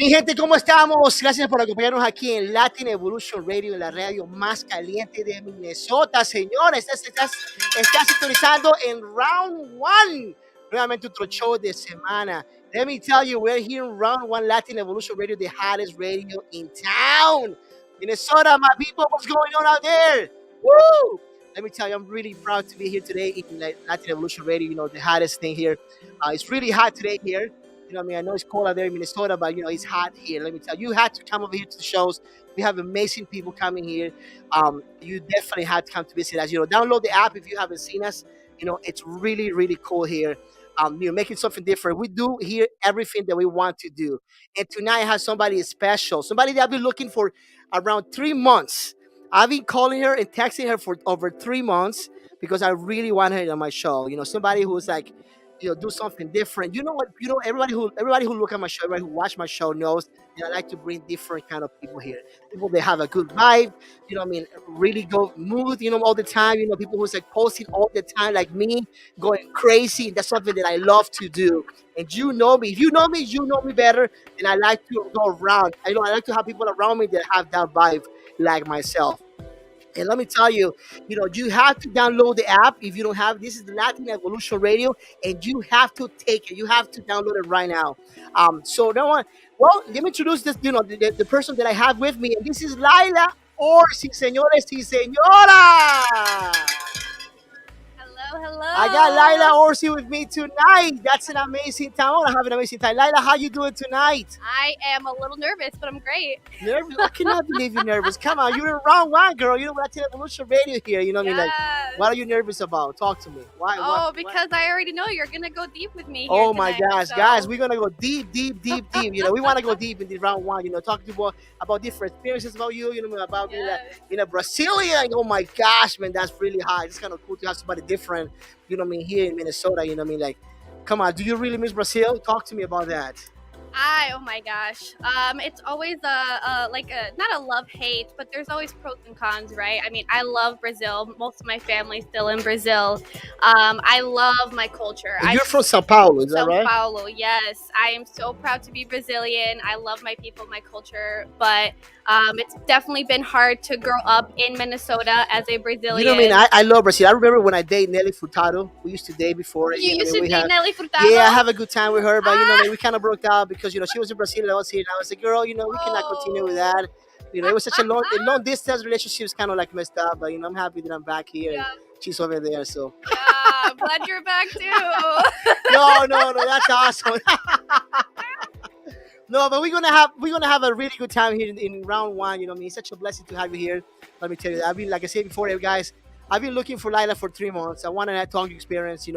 Mi gente, ¿cómo estamos? Gracias por acompañarnos aquí en Latin Evolution Radio, en la radio más caliente de Minnesota. Señores, estás sintonizando en Round One. Nuevamente otro show de semana. Let me tell you, we're here in Round One Latin Evolution Radio, the hottest radio in town. Minnesota, my people, what's going on out there? Woo! Let me tell you, I'm really proud to be here today in Latin Evolution Radio, the hottest thing here. It's really hot today here. I know it's cold out there in Minnesota, but it's hot here. Let me tell you, you had to come over here to the shows. We have amazing people coming here. You definitely had to come to visit us. Download the app if you haven't seen us. It's really, really cool here. Making something different. We do here everything that we want to do. And tonight I have somebody special, somebody that I've been looking for around 3 months. I've been calling her and texting her for over 3 months because I really want her on my show. Somebody who's like, do something different. You know what? Everybody who look at my show, everybody who watch my show knows that I like to bring different kind of people here. People that have a good vibe. Really go mood. All the time. People who's like posting all the time, like me, going crazy. That's something that I love to do. And you know me. If you know me, you know me better. And I like to go around. I like to have people around me that have that vibe like myself. And let me tell you, you have to download the app if you don't have. This is the Latin Evolution Radio, and you have to take it. You have to download it right now. So no one. Well, let me introduce this. The person that I have with me, and this is Laila Orsi, señores y señora. Hello, I got Laila hello. Orsi with me tonight. That's an amazing time. I want to have an amazing time. Laila, how you doing tonight? I am a little nervous, but I'm great. Nervous? I cannot believe you're nervous. Come on, you're the wrong one, girl. Latin Evolution Radio here. You know what I mean? Like, Yes. what are you nervous about? Talk to me. Why? Oh, What? because I already know you're gonna go deep with me here Oh my tonight, gosh, so- guys, we're gonna go deep, deep, deep, deep. We want to go deep in the round one. Talk to you about different experiences about you. About being Yes. Brazilian. Oh my gosh, man, that's really high. It's kind of cool to have somebody different. Here in Minnesota. Like, come on, do you really miss Brazil? Talk to me about that. Oh my gosh. It's always not a love hate, but there's always pros and cons, right? I mean, I love Brazil. Most of my family's still in Brazil. I love my culture. And you're from Sao Paulo, is that Sao right? Paulo, yes. I am so proud to be Brazilian. I love my people, my culture, but it's definitely been hard to grow up in Minnesota as a Brazilian. You know what I mean? I love Brazil. I remember when I dated Nelly Furtado. We used to date before. You used what I to mean? date Nelly Furtado? Yeah, I have a good time with her, but we kind of broke up because she was in Brazil and I was here. And I was like, girl, we cannot continue with that. It was such a long distance relationship. Was kind of like messed up, but I'm happy that I'm back here. Yeah. And she's over there, so. Yeah, I'm glad you're back too. No, that's awesome. No, but we're gonna have a really good time here in round one. It's such a blessing to have you here. Let me tell you, I've been like I said before, guys. I've been looking for Laila for 3 months. I want to talk experience.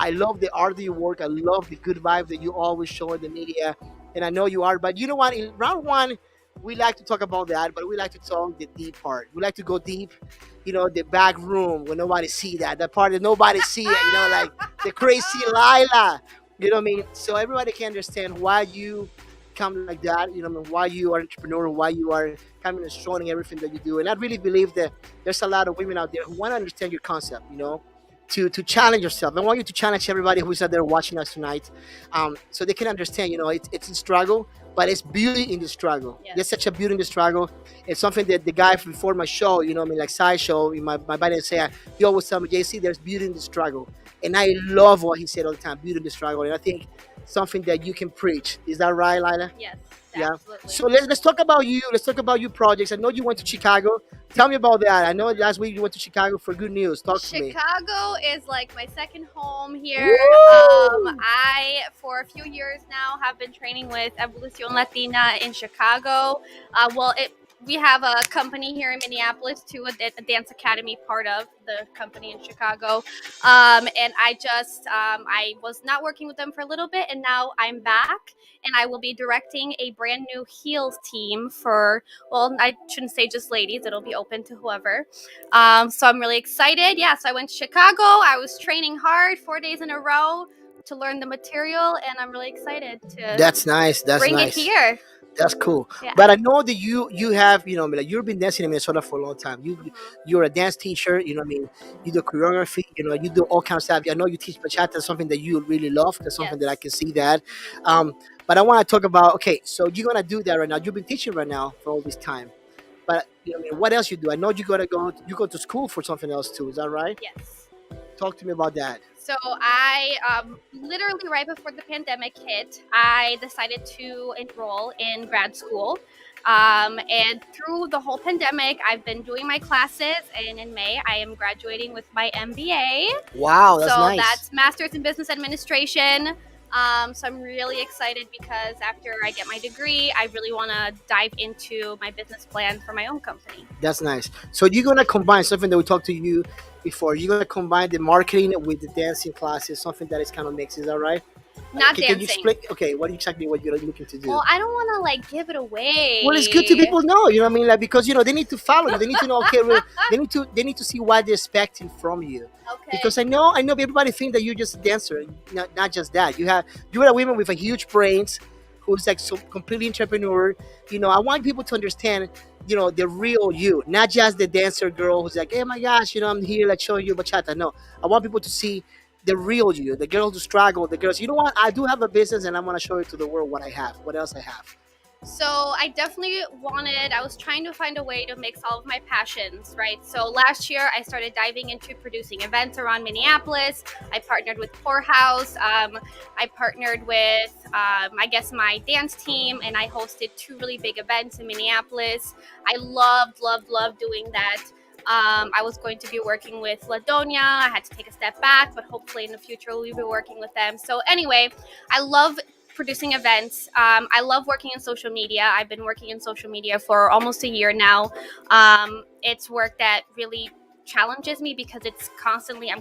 I love the art that you work. I love the good vibe that you always show in the media, and I know you are. But you know what? In round one, we like to talk about that, but we like to talk the deep part. We like to go deep. The back room where nobody see that part that nobody see it. Like the crazy Laila. You know what I mean? So everybody can understand why you come like that. Why you are entrepreneur, why you are coming and showing everything that you do. And I really believe that there's a lot of women out there who want to understand your concept. To challenge yourself. I want you to challenge everybody who's out there watching us tonight, so they can understand. It's a struggle, but it's beauty in the struggle. Yes. There's such a beauty in the struggle. It's something that the guy before my show, like SciShow, in my body say, he always tell me, JC, there's beauty in the struggle, and I love what he said all the time, beauty in the struggle, and I think something that you can preach. Is that right, Lila? Yes, Yeah. absolutely. So let's talk about you. Let's talk about your projects. I know you went to Chicago. Tell me about that. I know last week you went to Chicago for good news. Talk to me. Chicago is like my second home here. Woo! I, for a few years now, have been training with Evolucion Latina in Chicago. We have a company here in Minneapolis too, a dance academy part of the company in Chicago. And I was not working with them for a little bit, and now I'm back, and I will be directing a brand new heels team for, well, I shouldn't say just ladies, it'll be open to whoever. So I'm really excited. Yeah, so I went to Chicago. I was training hard 4 days in a row. to learn the material, and I'm really excited to That's nice. That's bring it nice. here. That's cool. Yeah. But I know that you have, like, you've been dancing in Minnesota for a long time. Mhm. You're a dance teacher. You know what I mean? You do choreography. You do all kinds of stuff. I know you teach bachata, something that you really love. That's something that I Yes. can see that. Mhm. Um, but I want to talk about, okay, so you're gonna do that right now. You've been teaching right now for all this time. But what else you do? I know you go to school for something else too. Is that right? Yes. Talk to me about that. So I literally right before the pandemic hit, I decided to enroll in grad school. And through the whole pandemic, I've been doing my classes, and in May, I am graduating with my MBA. Wow, that's So nice. that's Master's in Business Administration. So I'm really excited because after I get my degree, I really want to dive into my business plan for my own company. That's nice. So you're gonna combine something that we talked to you before. You're gonna combine the marketing with the dancing classes, something that is kind of mixed. Is that right? Not Can you dancing. explain? Okay, what you're looking to do? Well, I don't want to like give it away. Well, it's good to people know. You know what I mean? Like, because they need to follow you. They need to know. Okay, they need to see what they're expecting from you. Okay. Because I know everybody think that you're just a dancer. Not just that. You're a woman with a huge brains, who's like so completely entrepreneur. I want people to understand. The real you, not just the dancer girl who's like, hey my gosh, I'm here like showing you bachata. No, I want people to see the real you, the girl who struggle, the girls. You know what? I do have a business, and I'm gonna show it to the world what I have, what else I have. So I definitely I was trying to find a way to mix all of my passions, right? So last year I started diving into producing events around Minneapolis. I partnered with Poorhouse. I partnered with, I guess, my dance team, and I hosted 2 really big events in Minneapolis. I loved doing that. I was going to be working with Ladonia. I had to take a step back, but hopefully in the future we'll be working with them. So anyway, I love producing events. I love working in social media. I've been working in social media for almost a year now. It's work that really challenges me because I'm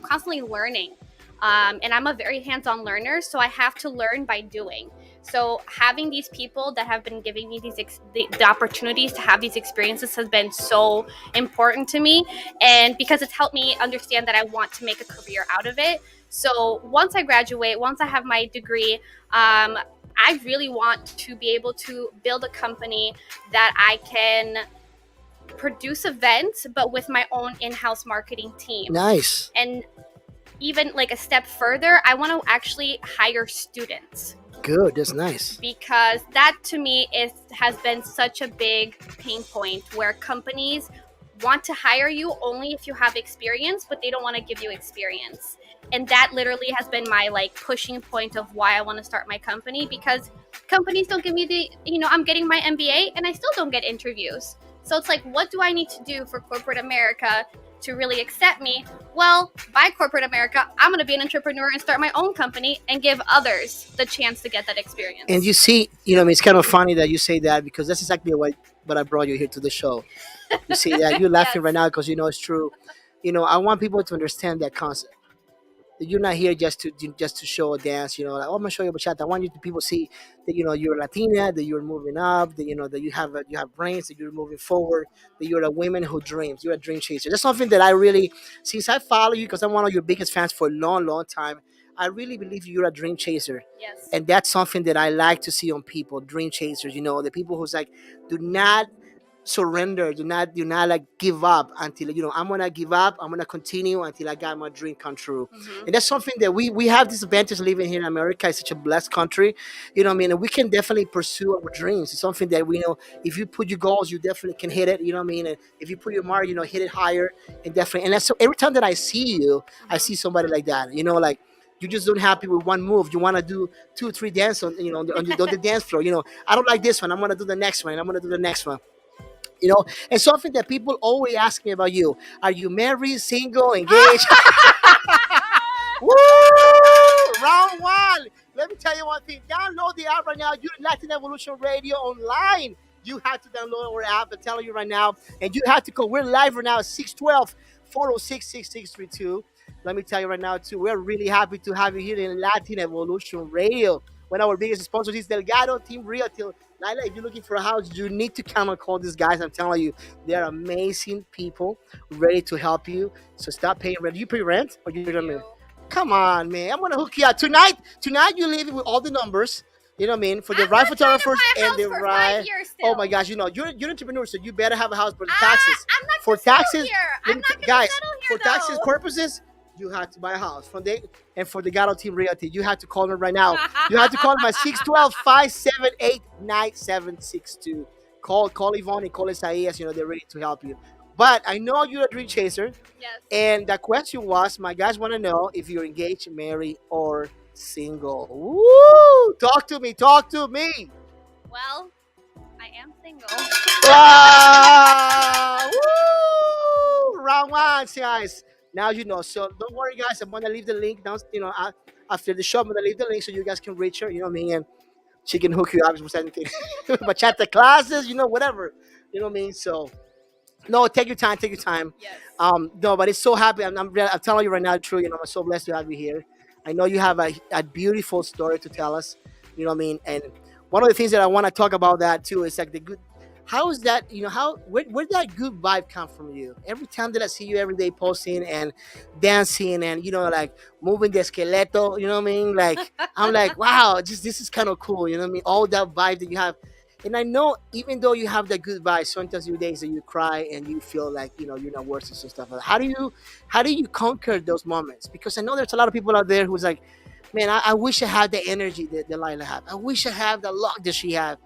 constantly learning. And I'm a very hands-on learner, so I have to learn by doing. So having these people that have been giving me the opportunities to have these experiences has been so important to me, and because it's helped me understand that I want to make a career out of it. So once I graduate, once I have my degree, I really want to be able to build a company that I can produce events, but with my own in-house marketing team. Nice. And even like a step further, I want to actually hire students, Good. That's nice. because that to me has been such a big pain point where companies want to hire you only if you have experience, but they don't want to give you experience. And that literally has been my like pushing point of why I want to start my company, because companies don't give me I'm getting my MBA and I still don't get interviews. So it's like, what do I need to do for corporate America to really accept me? Well, by corporate America, I'm going to be an entrepreneur and start my own company and give others the chance to get that experience. And you see, it's kind of funny that you say that, because that's exactly what I brought you here to the show. You see that you're laughing Yes. right now because it's true. I want people to understand that concept. That you're not here just to show a dance. Like, oh, I'm gonna show you bachata. I want you to people see that you're Latina, that you're moving up, that that you have brains, that you're moving forward, that you're a woman who dreams. You're a dream chaser. That's something that I really, since I follow you, because I'm one of your biggest fans for a long, long time. I really believe you're a dream chaser, Yes. and that's something that I like to see on people. Dream chasers. The people who's like, do not surrender. Do not like give up until I'm gonna give up. I'm gonna continue until I got my dream come true. Mhm. And that's something that we have this advantage living here in America. It's such a blessed country. What I mean? And we can definitely pursue our dreams. It's something that we know, if you put your goals, you definitely can hit it. You know what I mean? And if you put your mark, hit it higher, and definitely. And that's, so every time that I see you, I see somebody like that. Like, you just don't happy with one move. You want to do two, three dance on the dance floor. I don't like this one. I'm gonna do the next one. And I'm gonna do the next one. And something that people always ask me about you: are you married, single, engaged? Woo! Round one. Let me tell you one thing. Download the app right now. You're Latin Evolution Radio online. You have to download our app. I'm telling you right now. And you have to call. We're live right now at 612-406-6632. Let me tell you right now, too. We're really happy to have you here in Latin Evolution Radio. One of our biggest sponsors is Delgado Team Realty. Laila, if you're looking for a house, you need to come and call these guys. I'm telling you, they're amazing people, ready to help you. So stop paying rent. Do you pay rent or you pay rent? Come on, man. I'm gonna hook you up tonight. Tonight you leave with all the numbers. You know what I mean? For the I'm right not trying to photographers buy a and house the for 5 right. years Oh still. my gosh, you're an entrepreneur, so you better have a house for the Ah, taxes. I'm not For gonna settle taxes, here. let I'm me not gonna guys, settle for here taxes though. purposes, you have to buy a house. And for the Gatto Team Realty, you have to call me right now. You have to call my 612-578-9762. Call Yvonne and call Isaias. They're ready to help you. But I know you're a dream chaser. Yes. And the question was, my guys want to know if you're engaged, married, or single. Woo! Talk to me. Talk to me. Well, I am single. Ah! Woo! Round one, guys. Now you know. So don't worry, guys. I'm gonna leave the link down. After the show, I'm gonna leave the link so you guys can reach her. You know what I mean? And she can hook you up with anything, bachata classes. Whatever. You know what I mean? So no, take your time. Take your time. Yes. No, but it's so happy. I'm telling you right now, true. I'm so blessed to have you here. I know you have a beautiful story to tell us. You know what I mean? And one of the things that I want to talk about that too is like the good. How is that? Where did that good vibe come from you? Every time that I see you every day posting and dancing and like moving the skeleto. You know what I mean? Like I'm like, wow, just this is kind of cool. You know what I mean? All that vibe that you have. And I know even though you have that good vibe, sometimes you days that you cry and you feel like you're not worth it and stuff. How do you conquer those moments? Because I know there's a lot of people out there who's like, man, I wish I had the energy that Delilah had. I wish I had the luck that she had.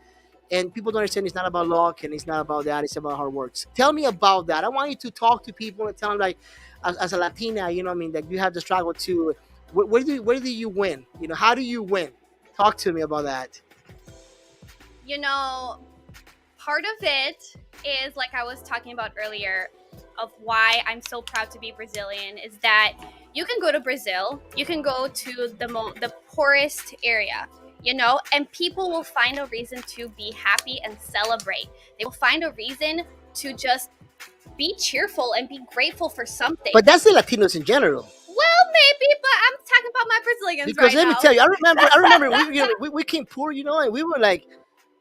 And people don't understand it's not about luck and it's not about that. It's about hard work. Tell me about that. I want you to talk to people and tell them like, as a Latina, you know what I mean, that you have the struggle to. Where do you win? How do you win? Talk to me about that. You know, part of it is like I was talking about earlier of why I'm so proud to be Brazilian is that you can go to Brazil, you can go to the poorest area, and people will find a reason to be happy and celebrate. They will find a reason to just be cheerful and be grateful for something. But that's the Latinos in general. Well, maybe, but I'm talking about my Brazilians Because right let me now. tell you, I remember we came poor, and we were like,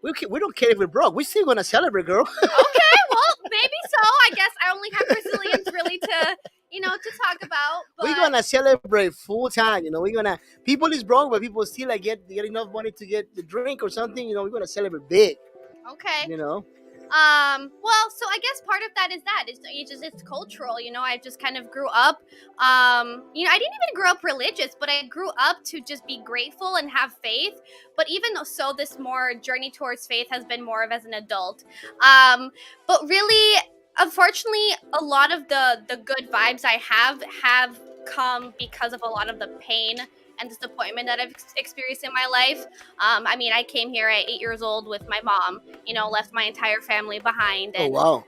we don't care if we're broke. We're still gonna celebrate, girl. Okay, well, maybe so. I guess I only have Brazilians really to talk about. But We're gonna celebrate full time. We're gonna people is broke, but people still like get enough money to get the drink or something. We're gonna celebrate big. okay. You know. Well, so I guess part of that is it's cultural. I just kind of grew up. I didn't even grow up religious, but I grew up to just be grateful and have faith. But even so, this more journey towards faith has been more of as an adult. But really, unfortunately, a lot of the good vibes I have come because of a lot of the pain and disappointment that I've experienced in my life. I came here at 8 years old with my mom, left my entire family behind. Oh And wow!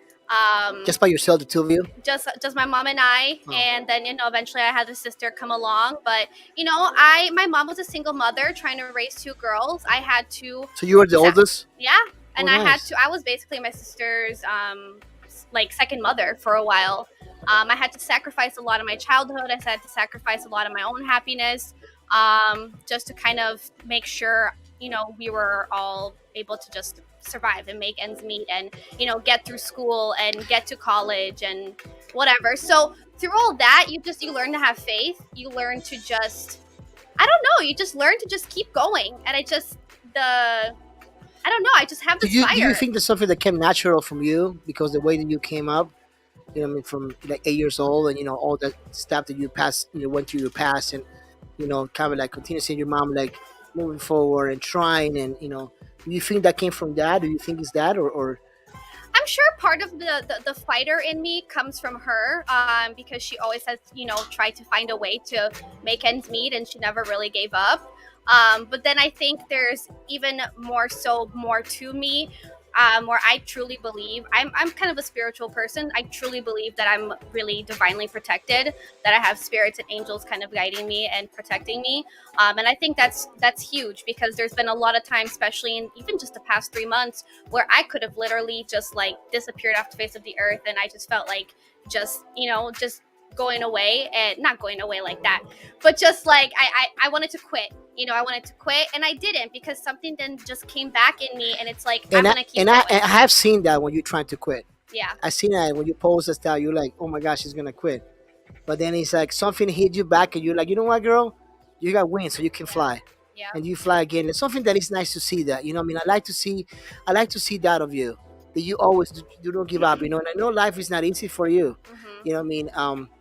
Just by yourself, the two of you. just my mom and I. Oh. And then eventually I had a sister come along. But my mom was a single mother trying to raise two girls. I had to, So you were the Yeah. oldest. yeah, and I had nice. to. I was basically my sister's second mother for a while. I had to sacrifice a lot of my childhood. I had to sacrifice a lot of my own happiness, just to kind of make sure we were all able to just survive and make ends meet and get through school and get to college and whatever. So through all that, you learn to have faith. You learn to just, I don't know, you just learn to just keep going. And I don't know, I just have Do this you fire. do you think that's something that came natural from you because the way that you came up? What I mean, from like 8 years old, and all that stuff that you passed, went through your past, and kind of like continue seeing your mom like moving forward and trying, and do you think that came from that? Do you think it's that, or I'm sure part of the fighter in me comes from her, because she always has, tried to find a way to make ends meet, and she never really gave up. But then I think there's even more to me, where I truly believe I'm kind of a spiritual person. I truly believe that I'm really divinely protected, that I have spirits and angels kind of guiding me and protecting me. And I think that's huge, because there's been a lot of times, especially in even just the past 3 months, where I could have literally just like disappeared off the face of the earth, and I just felt like just going away, and not going away like that, but just like I wanted to quit. I wanted to quit, and I didn't, because something then just came back in me, and it's like I'm gonna keep and going. I have seen that when you're trying to quit. Yeah. I seen that when you post that style, you're like, oh my gosh, she's gonna quit. but then it's like something hit you back, and you're like, you know what, girl, you got wings, so you can Yeah. fly, Yeah. and you fly again. It's something that is nice to see that. You know, what I mean, I like to see that of you, that you always you don't give up. You know, and I know life is not easy for you. Hmm. You know, what I mean,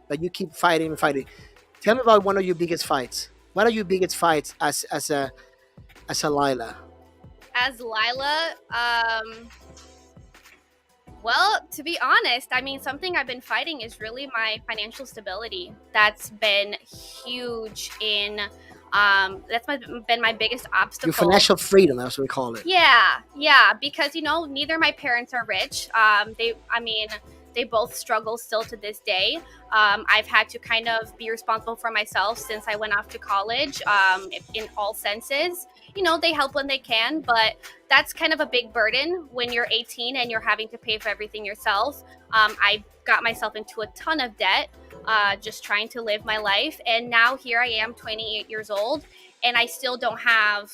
but you keep fighting and fighting. Tell me about one of your biggest fights. What are your biggest fights as a Lila? As Lila, well, to be honest, I mean, something I've been fighting is really my financial stability. That's been huge in, been my biggest Your obstacle. financial freedom, that's what we call it. Yeah, yeah, because neither my parents are rich. I mean, they both struggle still to this day. I've had to kind of be responsible for myself since I went off to college. In all senses, they help when they can, but that's kind of a big burden when you're 18 and you're having to pay for everything yourself. I got myself into a ton of debt, just trying to live my life, and now here I am, 28 years old, and I still don't have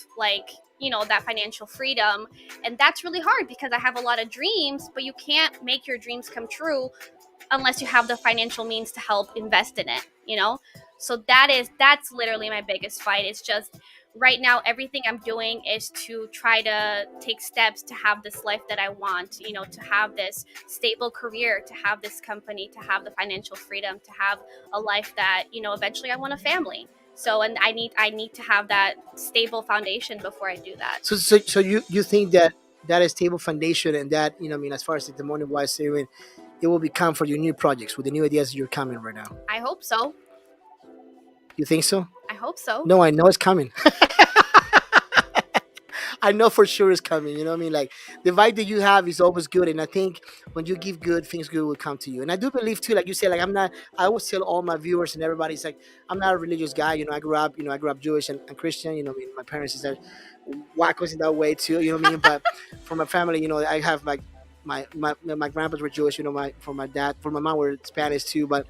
that financial freedom. And that's really hard because I have a lot of dreams, but you can't make your dreams come true unless you have the financial means to help invest in it. So that's literally my biggest fight. It's just right now everything I'm doing is to try to take steps to have this life that I want, to have this stable career, to have this company, to have the financial freedom, to have a life that, eventually I want a family. So, and I need to have that stable foundation before I do that. So you think that that is stable foundation, and that, you know, I mean, as far as the money wise, I mean, it will become for your new projects with the new ideas you're coming right now. I hope so. You think so? I hope so. No, I know it's coming. I know for sure it's coming. You know what I mean? Like, the vibe that you have is always good, and I think when you give good, things good will come to you. And I do believe too, like you said, like I'm not. I always tell all my viewers and everybody's like, I'm not a religious guy. You know, I grew up Jewish and Christian. You know, what I mean, my parents is that wackos in that way too. You know what I mean? But for my family, you know, I have like my grandpas were Jewish. You know, my dad, for my mom were Spanish too, but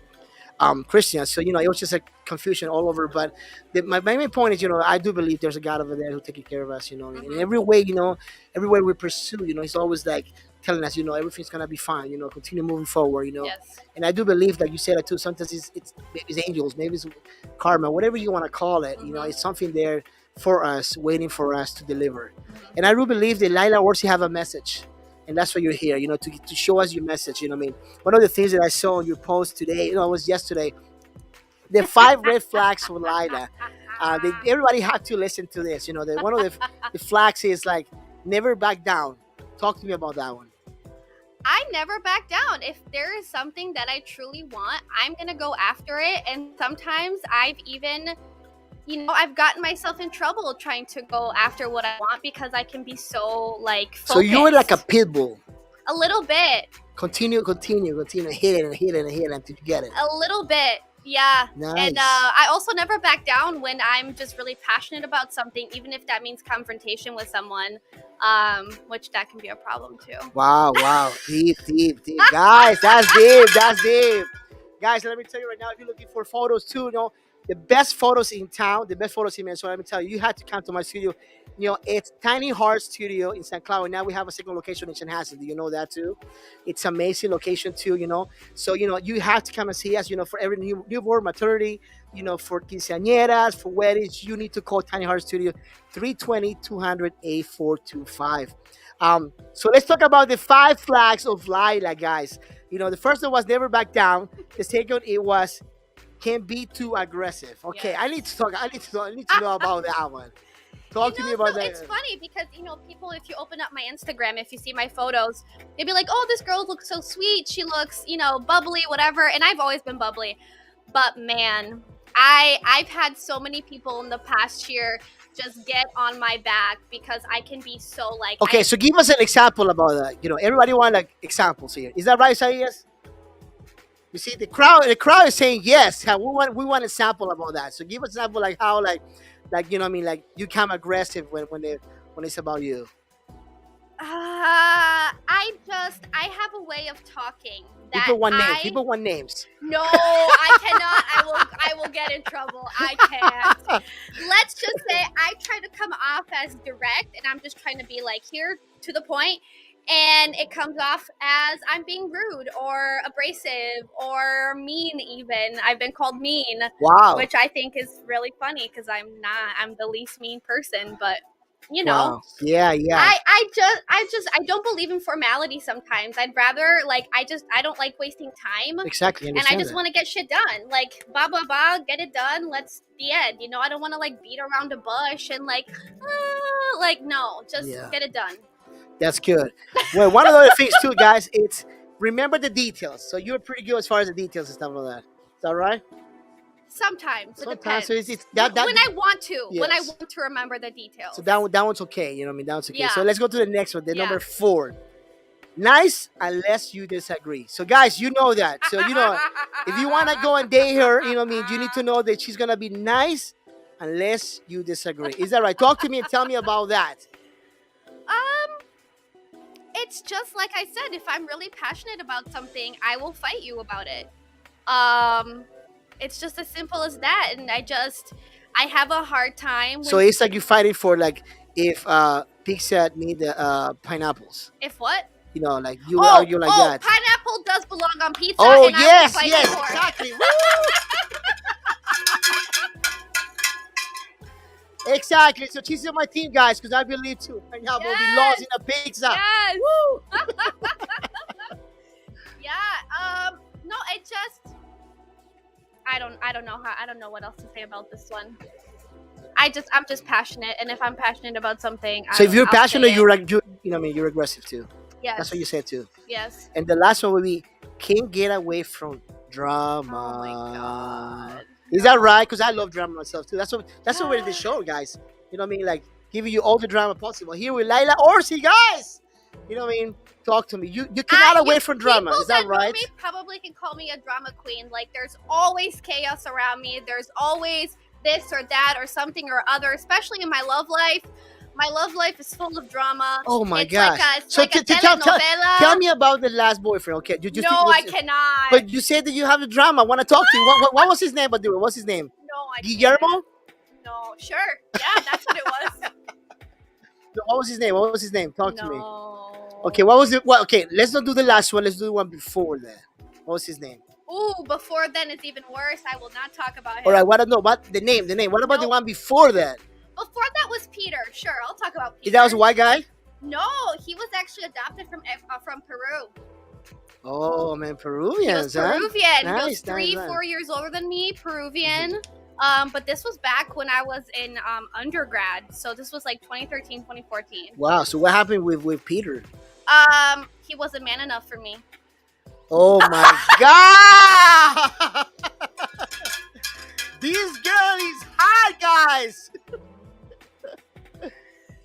Christians. So, you know, it was just like confusion all over. But my main point is, you know, I do believe there's a God over there who's taking care of us. You know, in Hmm. every way, you know, every way we pursue, you know, He's always like telling us, you know, everything's gonna be fine. You know, continue moving forward. You know, Yes. and I do believe, like you said, too. Sometimes it's maybe it's angels, maybe it's karma, whatever you want to call it. You know, Hmm. it's something there for us, waiting for us to deliver. Hmm. And I do believe that Lila Orsi have a message. And that's why you're here, you know, to show us your message. You know what I mean? One of the things that I saw on your post today, you know, it was yesterday, the five red flags for Lila. Everybody had to listen to this. You know, one of the flags is like never back down. Talk to me about that one. I never back down. If there is something that I truly want, I'm going to go after it. And sometimes I've gotten myself in trouble trying to go after what I want because I can be so like So you're like a focused. pit bull. A little bit. Continue, hit it and hit it and hit it until you get it. A little bit. Yeah. Nice. And I also never back down when I'm just really passionate about something, even if that means confrontation with someone, which that can be a problem too. Wow. Deep. Guys, that's deep. That's deep. Guys, let me tell you right now, if you're looking for photos too, you know, the best photos in town, the best photos in Minnesota, let me tell you, you had to come to my studio. You know, it's Tiny Heart Studio in St. Cloud. And now we have a second location in Chanhassen. Do you know that too? It's amazing location too, you know. So, you know, you have to come and see us, you know, for every newborn, maternity, you know, for quinceañeras, for weddings, you need to call Tiny Heart Studio, 320-200-8425. So let's talk about the five flags of Lila, guys. You know, the first one was never back down. The second, it was can't be too aggressive. Okay, Yes. I need to talk. I need to know about that one. Talk to me about So that. it's funny because people, if you open up my Instagram, if you see my photos, they'd be like, "Oh, this girl looks so sweet. She looks, bubbly, whatever." And I've always been bubbly, but man, I've had so many people in the past year just get on my back because I can be so like. Okay, so give us an example about that. You know, everybody want like examples here. Is that right, Isaias? You see, the crowd is saying yes. We want a sample about that. So give us an example, like how, like you know, what I mean, like you come aggressive when it's about you. I have a way of talking that People want names. People want names. No, I cannot. I will get in trouble. I can't. Let's just say I try to come off as direct, and I'm just trying to be like here to the point. and it comes off as I'm being rude or abrasive or mean. Even I've been called mean, Wow. which I think is really funny because I'm not. I'm the least mean person, but you know. Wow. Yeah, yeah. I don't believe in formality sometimes. I'd rather like I don't like wasting time, Exactly. I and I understand just that. want to get shit done. Like blah blah blah, get it done. Let's the end. You know, I don't want to like beat around the bush and like no, just Yeah. get it done. That's good. Well, one of the other things too, guys, it's remember the details. So you're pretty good as far as the details and stuff like that. Is that right? Sometimes it Sometimes, depends. so it's that when I want to, when I Yes. want to remember the details. So that one's okay. You know what I mean? That one's okay. So Yeah. let's go to the next one. The Yeah. number 4. Nice unless you disagree. So guys, you know that. So you know if you want to go and date her, you know what I mean, you need to know that she's gonna be nice unless you disagree. Is that right? Talk to me and tell me about that. It's just like I said, if I'm really passionate about something, I will fight you about it. It's just as simple as that, and I have a hard time. So it's like you fighting for like if Pizza need the pineapples. If what? You know, like you argue like that. Pineapple does belong on pizza. Oh and yes, I will fight yes, for it. exactly. Woo! Exactly. So she's on my team, guys, because I believe too. Pineapple will be lost in a pizza. Yes. Woo! Yeah. No, it just. I don't know what else to say about this one. I'm just passionate, and if I'm passionate about something, So if you're I'll passionate, say it. you're like you know, what I mean, you're aggressive too. Yes. That's what you said too. Yes. And the last one would be can't get away from drama. Oh my god. Is that right? Because I love drama myself too. That's what we're in the show, guys. You know what I mean? Like giving you all the drama possible. Here with Laila Orsi, guys. You know what I mean? Talk to me. You cannot away from drama. People Is that know right? me probably can call me a drama queen. Like there's always chaos around me. There's always this or that or something or other, especially in my love life. My love life is full of drama. Oh my It's gosh. like a telenovela. Tell me about the last boyfriend. Okay. I cannot. But you said that you have the drama. I want to talk to you. What was his name? What's his name? No, I Guillermo? can't. No, sure. Yeah, that's what it was. What was his name? What was his name? Talk to me. No. Okay, what was it? Well, okay, let's not do the last one. Let's do the one before that. What was his name? Ooh, before then it's even worse. I will not talk about him. All right, what the name? What about the Nope. one before that? Before that was Peter. Sure, I'll talk about Peter. That was a white guy? No, he was actually adopted from Peru. Oh man, He was Peruvians, Peruvian. huh? He was Nice, 4 years older than me, Peruvian. But this was back when I was in undergrad. So this was like 2013, 2014. Wow. So what happened with Peter? He wasn't man enough for me. Oh my god! This girl is hot, guys.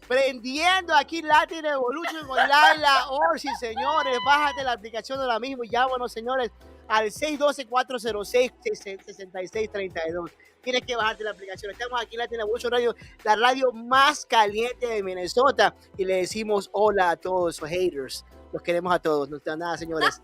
Pero entiendo aquí Latin Evolution con Laila Orsi, señores. Bájate la aplicación ahora mismo y llámanos, señores, al 612-406-6632. Tienes que bajarte la aplicación. Estamos aquí en Latin Evolution Radio, la radio más caliente de Minnesota. Y le decimos hola a todos los haters. Los queremos a todos. No está nada, señores.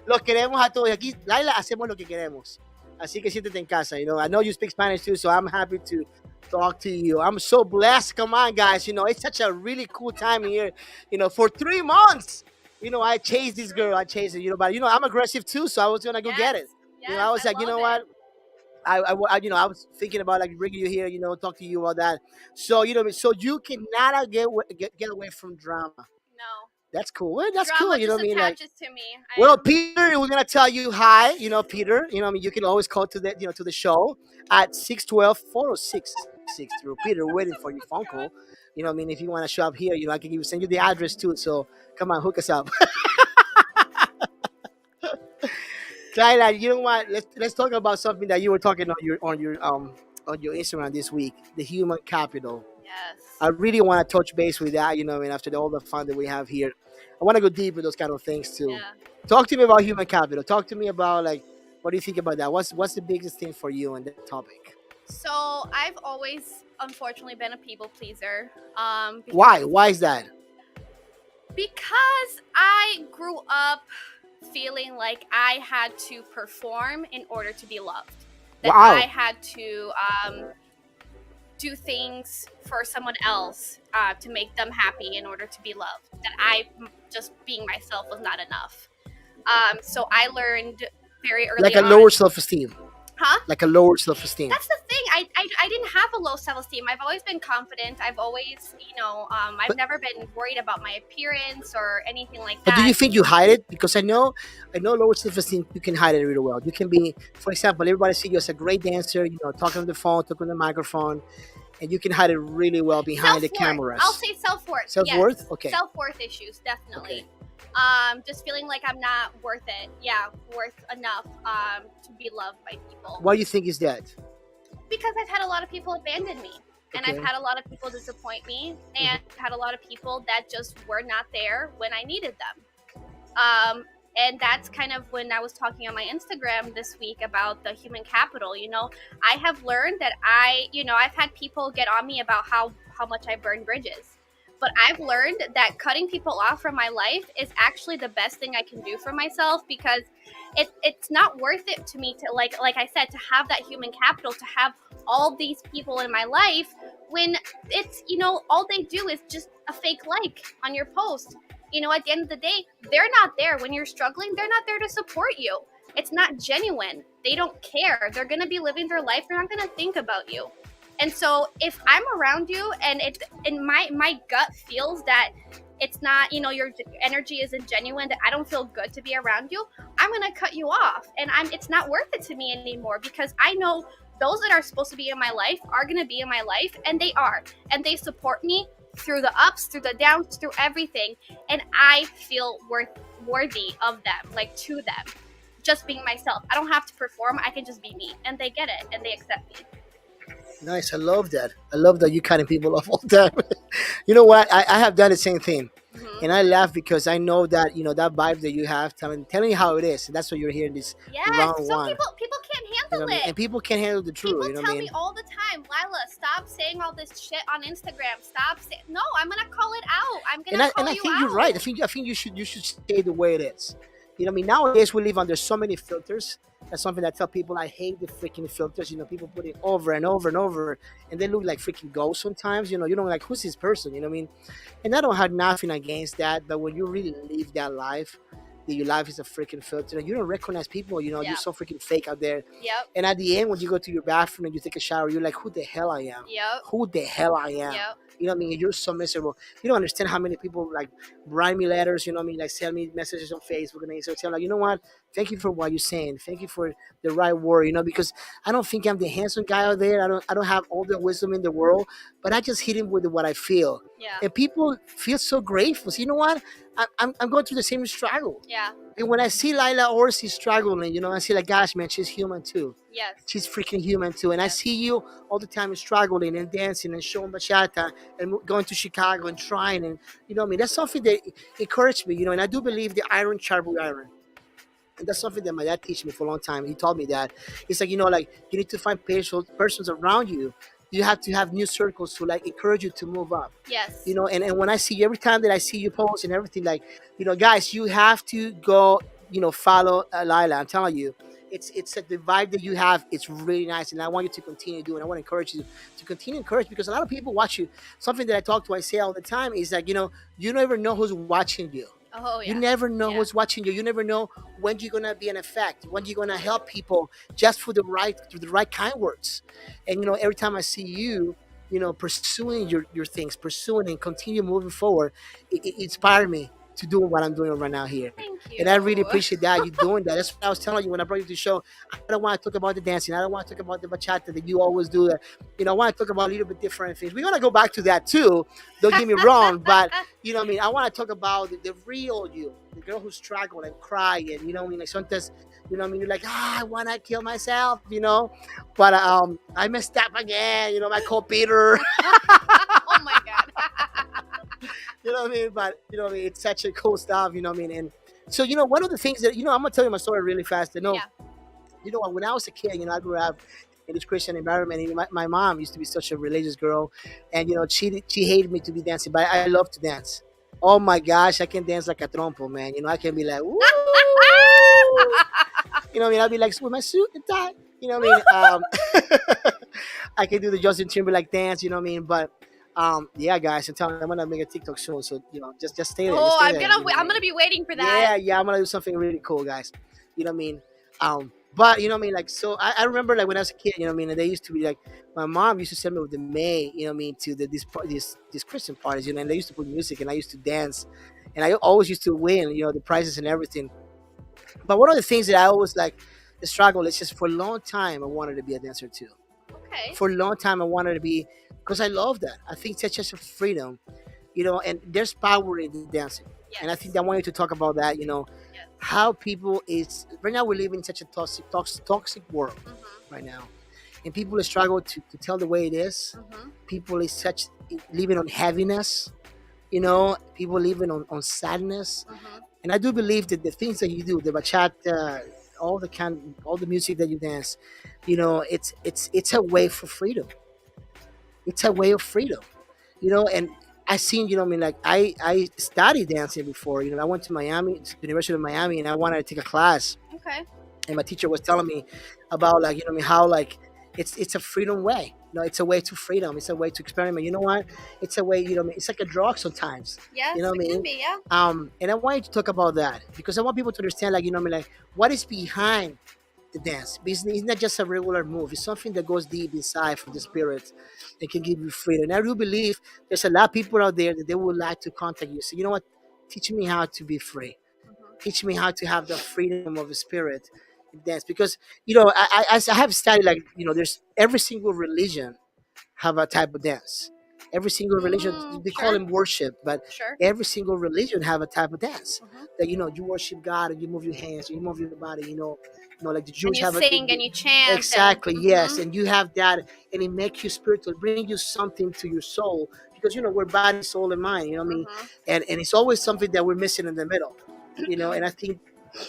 Los queremos a todos. Y aquí, Laila, hacemos lo que queremos. Así que siéntete en casa. You know, I know you speak Spanish too, so I'm happy to talk to you. I'm so blessed. Come on, guys. You know, it's such a really cool time here. You know, for 3 months, you know, I chased this girl. I chased her, you know, but, you know, I'm aggressive too, so I was going to go get it. Yes, You know, I was like, you know what? I was thinking about like bringing you here, you know, talk to you about that. So, you know, so you cannot get away from drama. No. That's cool. Well, that's Drama cool. You know just what I mean? Like, attaches to me. well, Peter, we're gonna tell you hi. You know, Peter. You know, what I mean, you can always call to the to the show at 612-406-63. Peter, waiting for your phone call. You know, what I mean, if you want to show up here, you know, I can send you the address too. So come on, hook us up. Kyla, you know what? Let's talk about something that you were talking on your Instagram this week, the human capital. Yes. I really want to touch base with that. You know, what I mean, after all the fun that we have here, I want to go deep with those kind of things too. Yeah. Talk to me about human capital. Talk to me about like what do you think about that? What's the biggest thing for you on that topic? So I've always, unfortunately, been a people pleaser. Why? Why is that? Because I grew up feeling like I had to perform in order to be loved. That Wow. I had do things for someone else to make them happy in order to be loved. That I just being myself was not enough. So I learned very Like early a on. lower self-esteem. Huh? Like a lower self-esteem. That's the thing. I didn't have a low self-esteem. I've always been confident. I've always, I've But never been worried about my appearance or anything like but do that. you think you hide it? Because I know lower self-esteem, you can hide it really well. You can be, for example, everybody see you as a great dancer, talking on the phone, talking on the microphone, and you can hide it really well behind the Self-worth. cameras. I'll say self-worth. Self-worth? Yes. Okay. Self-worth issues, definitely. Okay. Just feeling like I'm not worth it. Yeah, worth enough to be loved by people. Why do you think is that? Because I've had a lot of people abandon me. And Okay. I've had a lot of people disappoint me. And I've had a lot of people that just were not there when I needed them. And that's kind of when I was talking on my Instagram this week about the human capital. I have learned that I've had people get on me about how much I burn bridges. But I've learned that cutting people off from my life is actually the best thing I can do for myself, because it's not worth it to me to like I said, to have that human capital, to have all these people in my life when it's all they do is just a fake like on your post. At the end of the day, they're not there when you're struggling. They're not there to support you. It's not genuine. They don't care. They're going to be living their life. They're not going to think about you. And so if I'm around you and my gut feels that it's not, your energy isn't genuine, that I don't feel good to be around you, I'm going to cut you off. And it's not worth it to me anymore, because I know those that are supposed to be in my life are going to be in my life, and they are. And they support me through the ups, through the downs, through everything. And I feel worthy of them, like to them. Just being myself. I don't have to perform. I can just be me. And they get it and they accept me. Nice. I love that. I love that you cutting people off all the time. You know what? I have done the same thing. Hmm. And I laugh because I know that, that vibe that you have, telling you how it is. And that's what you're hearing this Yes, round some one. people can't You know handle what I mean? it. And people can't handle the truth. People You know what tell I mean? me all the time, Lila, stop saying all this shit on Instagram. Stop saying. No, I'm gonna call it out. I'm And gonna I, call and I you think out. you're right. I think you should stay the way it is. You know what I mean? Nowadays we live under so many filters. That's something I tell people. I hate the freaking filters. People put it over and over and over, and they look like freaking ghosts sometimes. You don't like, who's this person. You know what I mean? And I don't have nothing against that. But when you really live that life, that your life is a freaking filter, and you don't recognize people. Yeah. You're so freaking fake out there. Yep. And at the end, when you go to your bathroom and you take a shower, you're like, who the hell I am? Yep. Who the hell I am? Yep. You know what I mean? You're so miserable. You don't understand how many people like write me letters, you know what I mean? Like send me messages on Facebook and Instagram. Like, you know what? Thank you for what you're saying. Thank you for the right word, because I don't think I'm the handsome guy out there. I don't have all the wisdom in the world, but I just hit him with what I feel. Yeah. And people feel so grateful. So you know what? I'm going through the same struggle. Yeah. And when I see Lila Orsi struggling, I see like, gosh, man, she's human too. Yes. She's freaking human too. And I see you all the time struggling and dancing and showing bachata and going to Chicago and trying. And, you know what I mean? That's something that encouraged me, and I do believe the iron sharpens iron. And that's something that my dad teach me for a long time. He taught me that. It's like, like you need to find persons around you. You have to have new circles to like encourage you to move up. Yes. And when I see you, every time that I see you post and everything, like, guys, you have to go, follow Lila. I'm telling you, it's like the vibe that you have. It's really nice, and I want you to continue doing. I want to encourage you to continue encourage, because a lot of people watch you. Something that I say all the time is like, you never know who's watching you. Oh yeah. You never know Yeah. who's watching you. You never know when you're gonna be an effect, when you're gonna help people just through the right kind words. And every time I see you, pursuing your things, pursuing and continue moving forward, it inspired me to do what I'm doing right now here. Thank you. And I really appreciate that you doing that. That's what I was telling you when I brought you to the show. I don't want to talk about the dancing. I don't want to talk about the bachata that you always do. I want to talk about a little bit different things. We're gonna go back to that too. Don't get me wrong, but you know what I mean. I want to talk about the real you, the girl who struggle and cry, and like sometimes, you're like, I want to kill myself, but I messed up again. My co-Peter. Oh my god. You know what I mean? But it's such a cool stuff. You know what I mean? And so one of the things that I'm gonna tell you my story really fast. Yeah. When I was a kid, I grew up in this Christian environment. And my mom used to be such a religious girl, and she hated me to be dancing, but I love to dance. Oh my gosh, I can dance like a trompo, man. I can be like, woo! I'll be like with my suit and tie. You know what I mean? I can do the Justin Timberlake dance, you know what I mean? But yeah, guys, I'm gonna make a TikTok soon, so just stay there, just Oh, stay there. You know what I I'm mean? gonna be waiting for that. Yeah, yeah, I'm gonna do something really cool, guys. You know what I mean? But you know what I mean, like, so I remember like when I was a kid, you know what I mean, and they used to be like, my mom used to send me with the maid, you know what I mean, to these Christian parties, you know, and they used to put music, and I used to dance, and I always used to win, you know, the prizes and everything. But one of the things that I always like the struggle is just for a long time I wanted to be a dancer too. Okay. For a long time I wanted to be, because I love that. I think that's just a freedom, you know, and there's power in dancing. And I think Yes. I want you to talk about that, you know, Yes. how people is right now we live in such a toxic world Mhm. right now, and people struggle to tell the way it is. Mhm. People is such living on heaviness, you know, people living on sadness. Mhm. And I do believe that the things that you do, the bachata, all the music that you dance, you know, it's a way for freedom. It's a way of freedom, you know. And I seen, you know, I mean, like I studied dancing before. You know, I went to Miami, to the University of Miami, and I wanted to take a class. Okay. And my teacher was telling me about, like, you know, I mean, how like it's a freedom way. You know, it's a way to freedom. It's a way to experiment. You know what? It's a way. You know, what I mean, it's like a drug sometimes. Yes, You know what I it can mean? be. Yeah. And I want you to talk about that because I want people to understand, like, you know, what I mean, like, what is behind the dance. Because it's not just a regular move. It's something that goes deep inside from the spirit and can give you freedom. And I do believe there's a lot of people out there that they would like to contact you. So you know what? Teach me how to be free. Mhm. Teach me how to have the freedom of the spirit in dance. Because you know, I have studied, like, you know, there's every single religion have a type of dance. Every single religion, they call Sure. them worship, but Sure. every single religion have a type of dance Mhm. that, you know, you worship God and you move your hands, you move your body, you know, like the And Jewish you have a sing and you chant and. exactly, yes, Mhm. and you have that, and it makes you spiritual, bring you something to your soul, because you know we're body, soul, and mind. You know what I mean? Mhm. And it's always something that we're missing in the middle. You know, and I think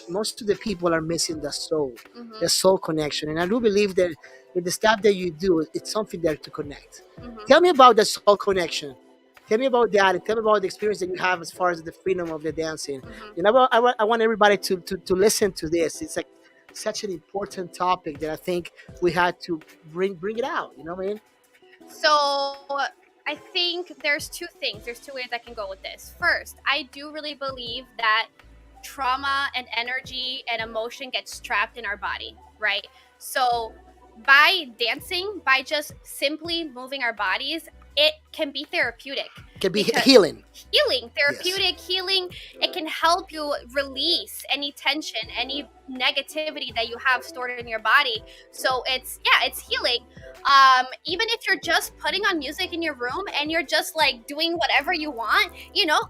most of the people are missing the Mhm. soul connection. And I do believe that with the stuff that you do, it's something there to connect. Mhm. Tell me about the soul connection. Tell me about that, and tell me about the experience that you have as far as the freedom of the dancing. Mhm. You know, I want everybody to listen to this. It's like such an important topic that I think we had to bring it out. You know what I mean? So I think there's two things. There's two ways I can go with this. First, I do really believe that trauma and energy and emotion gets trapped in our body, right? So by dancing, by just simply moving our bodies, it can be therapeutic Can be because healing. healing, Yes. therapeutic healing. It can help you release any tension, any negativity that you have stored in your body. So it's, yeah, it's healing. Even if you're just putting on music in your room and you're just like doing whatever you want,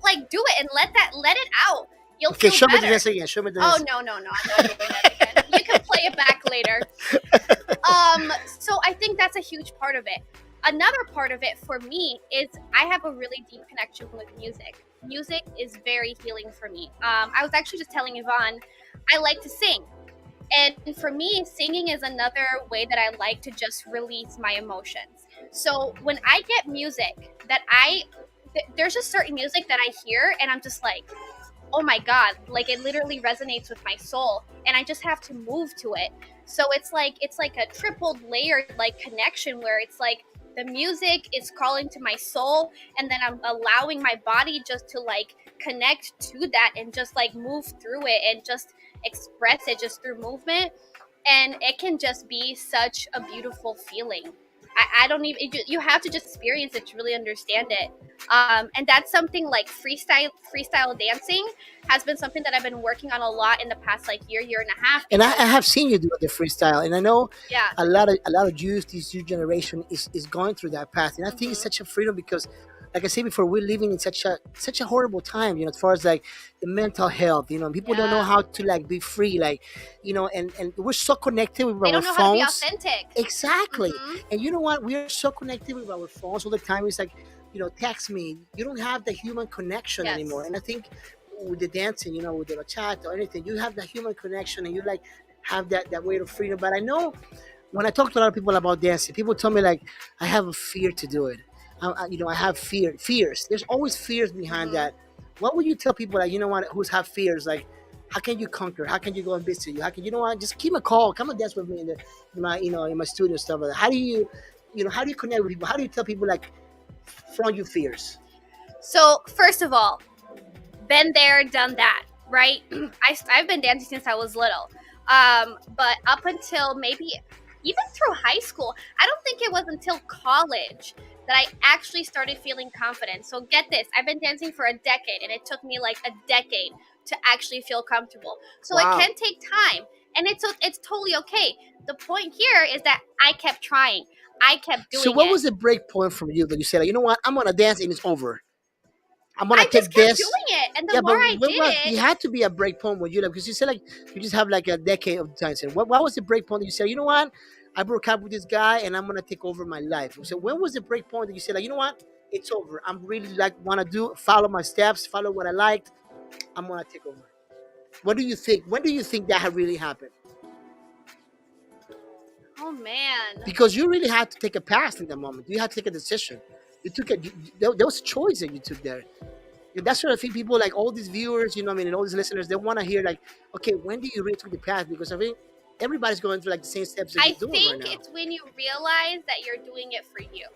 like do it and let it out. You'll Okay, feel show me the better. dance again. Show me the Oh dance. no, no, no, I'm not doing that again. You can play it back later. So I think that's a huge part of it. Another part of it for me is I have a really deep connection with music. Music is very healing for me. I was actually just telling Yvonne, I like to sing. And for me, singing is another way that I like to just release my emotions. So when I get music there's just certain music that I hear and I'm just like, oh my god, like it literally resonates with my soul and I just have to move to it. So it's like a tripled layered like connection where it's like the music is calling to my soul and then I'm allowing my body just to like connect to that and just like move through it and just express it just through movement, and it can just be such a beautiful feeling. I don't even, you have to just experience it to really understand it. And that's something like freestyle dancing has been something that I've been working on a lot in the past like year and a half And because I have seen you do the freestyle, and I know yeah. a lot of youth, this new generation is going through that path, and I think it's Mhm. such a freedom because, like I said before, we're living in such a horrible time, you know, as far as like the mental health, you know, people don't know Yeah. how to like be free, like, you know, and we're so connected with They our don't know how to be phones. authentic. Exactly. Mhm. And you know what? We are so connected with our phones all the time. It's like, you know, text me. You don't have the human connection Yes. anymore. And I think with the dancing, you know, with the bachata or anything, you have the human connection and you like have that way of freedom. But I know when I talk to a lot of people about dancing, people tell me like, I have a fear to do it. You know, I have fears. There's always fears behind Mhm. that. What would you tell people like, you know what, who's have fears? Like, How can you conquer? How can you go and visit you? How can you know what? Just keep a call. Come and dance with me in my in my studio and stuff like that. How do you how do you connect with people? How do you tell people like from your fears? So first of all, been there, done that, right? I've been dancing since I was little. But up until maybe even through high school, I don't think it was until college that I actually started feeling confident. So get this, I've been dancing for a decade and it took me like a decade to actually feel comfortable. So it Wow. can take time and it's totally okay. The point here is that I kept trying. I kept So doing what it. was the break point from you that you said, like, you know what, I'm gonna dance and it's over. I'm gonna I just take kept this. doing it. And the Yeah, more but I what did was it, you had to be a break point when you like because you said like you just have like a decade of dancing. What was the break point that you said, you know what? I broke up with this guy and I'm gonna take over my life. So when was the break point that you said like, you know what? It's over. I'm really like wanna do follow my steps, follow what I liked. I'm gonna take over. What do you think? When do you think that had really happened? oh man. Because you really had to take a pass in that moment. You had to take a decision. You took a there was a choice that you took there. And that's what I think people like all these viewers, what I mean, and all these listeners, they want to hear like, okay, when do you really take the path? Because I think everybody's going through like the same steps that I you're doing right think now. it's when you realize that you're doing it for you.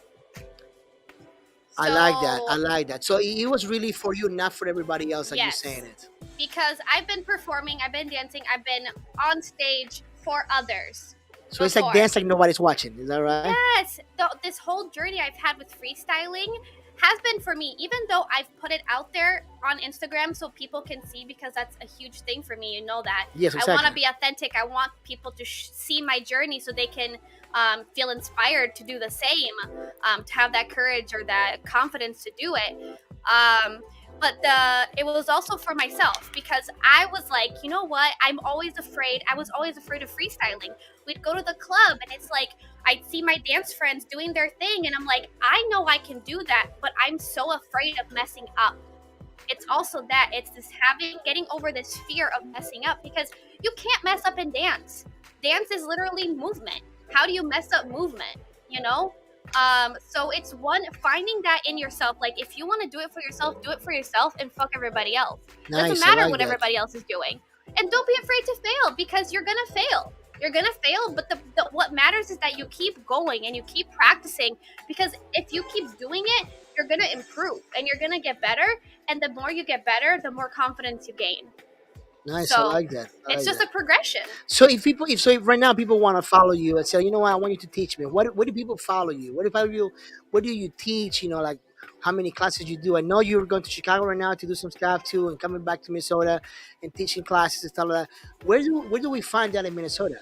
I like that. I So, like that. So it was really for you, not for everybody else, like you're saying yes, it. because I've been performing, I've been dancing, I've been on stage for others So it's like before. dance like nobody's watching. Is that right? Yes, this whole journey I've had with freestyling has been for me, even though I've put it out there on Instagram so people can see, because that's a huge thing for me. You know that. Yes, I want to exactly. be authentic. I want people to see my journey so they can feel inspired to do the same, to have that courage or that confidence to do it. Um, but it was also for myself because I was like, you know what? I'm always afraid. I was always afraid of freestyling. We'd go to the club and it's like I'd see my dance friends doing their thing, and I'm like, I know I can do that, but I'm so afraid of messing up. It's also that it's this getting over this fear of messing up because you can't mess up in dance. Dance is literally movement. How do you mess up movement? You know? So it's one finding that in yourself. Like if you want to do it for yourself, do it for yourself and fuck everybody else. Doesn't Nice. I matter like what that. everybody else is doing. And don't be afraid to fail because you're gonna fail. You're gonna fail, but what matters is that you keep going and you keep practicing because if you keep doing it, you're gonna improve and you're gonna get better. And the more you get better, the more confidence you gain. Nice. I So like that. I it's like just that. a progression. So if right now people want to follow you and say, you know what, I want you to teach me. What do people follow you? What do you teach? Like how many classes you do? I know you're going to Chicago right now to do some stuff too, and coming back to Minnesota and teaching classes and stuff like that. Where do we find that in Minnesota?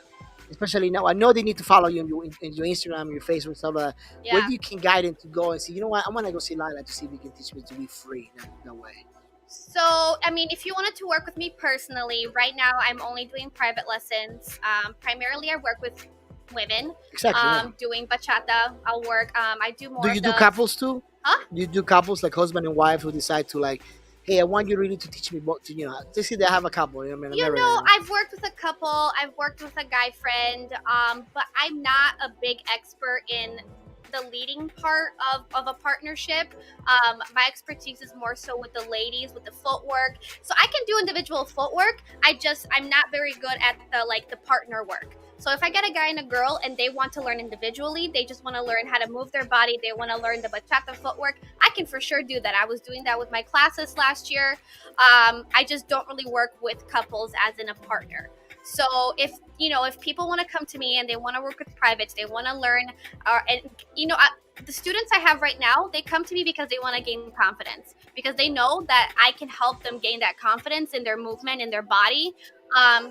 Especially now, I know they need to follow you in your Instagram, your Facebook, stuff like that. Where Yeah. do you can guide them to go and say, you know what, I want to go see Lila to see if he can teach me to be free that way. So, I mean, if you wanted to work with me personally, right now I'm only doing private lessons. Primarily, I work with women Exactly. Yeah. doing bachata. I'll work. I do Do more you of do the. couples too? Huh? Do you do couples like husband and wife who decide to like, hey, I want you really to teach me both. They say they have a couple. I mean, I'm You married know, now. I've worked with a couple. I've worked with a guy friend. But I'm not a big expert in the leading part of a partnership. My expertise is more so with the ladies, with the footwork. So I can do individual footwork. I'm not very good at the partner work. So if I get a guy and a girl and they want to learn individually, they just want to learn how to move their body, they want to learn the bachata footwork, I can for sure do that. I was doing that with my classes last year. I just don't really work with couples as in a partner. So if people want to come to me and they want to work with privates, they want to learn, and the students I have right now, they come to me because they want to gain confidence because they know that I can help them gain that confidence in their movement, in their body.